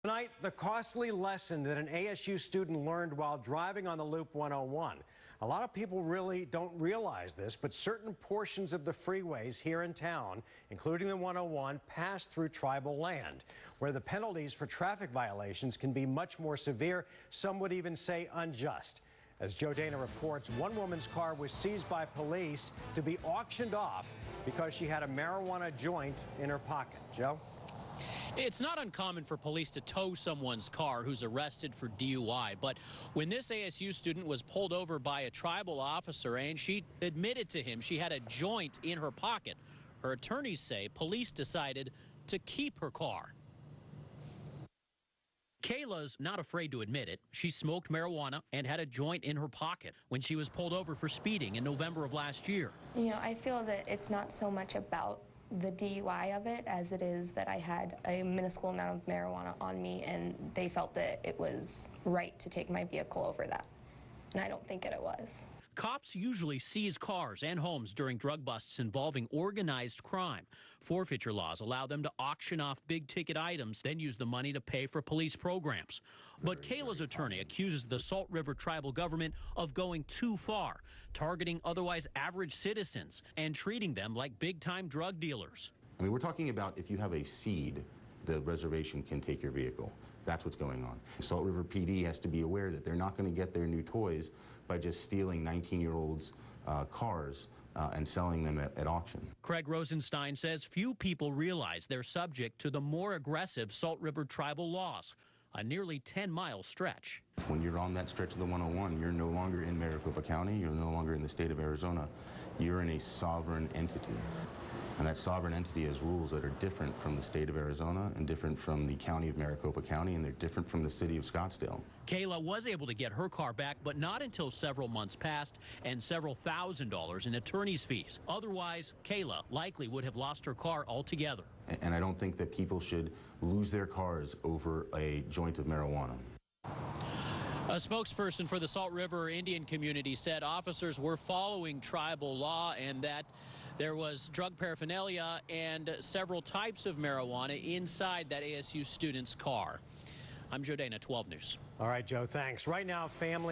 Tonight, the costly lesson that an ASU student learned while driving on the Loop 101. A lot of people really don't realize this, but certain portions of the freeways here in town, including the 101, pass through tribal land, where the penalties for traffic violations can be much more severe. Some would even say unjust. As Joe Dana reports, one woman's car was seized by police to be auctioned off because she had a marijuana joint in her pocket. Joe? It's not uncommon for police to tow someone's car who's arrested for DUI, but when this ASU student was pulled over by a tribal officer and she admitted to him she had a joint in her pocket, her attorneys say police decided to keep her car. Kayla's not afraid to admit it. She smoked marijuana and had a joint in her pocket when she was pulled over for speeding in November of last year. You know, I feel that it's not so much about the DUI of it as it is that I had a minuscule amount of marijuana on me, and they felt that it was right to take my vehicle over that. And I don't think it was. Cops usually seize cars and homes during drug busts involving organized crime. Forfeiture laws allow them to auction off big-ticket items, then use the money to pay for police programs. But Kayla's attorney accuses the Salt River tribal government of going too far, targeting otherwise average citizens and treating them like big-time drug dealers. I mean, we're talking about if you have a seed, the reservation can take your vehicle. That's what's going on. Salt River PD has to be aware that they're not going to get their new toys by just stealing 19-year-olds' cars and selling them at auction. Craig Rosenstein says few people realize they're subject to the more aggressive Salt River tribal laws, a nearly 10-mile stretch. When you're on that stretch of the 101, you're no longer in Maricopa County, you're no longer in the state of Arizona, you're in a sovereign entity. And that sovereign entity has rules that are different from the state of Arizona and different from the county of Maricopa County, and they're different from the city of Scottsdale. Kayla was able to get her car back, but not until several months passed and several $1,000s in attorney's fees. Otherwise, Kayla likely would have lost her car altogether. And I don't think that people should lose their cars over a joint of marijuana. A spokesperson for the Salt River Indian community said officers were following tribal law and that there was drug paraphernalia and several types of marijuana inside that ASU student's car. I'm Joe Dana, 12 News. All right, Joe, thanks. Right now, family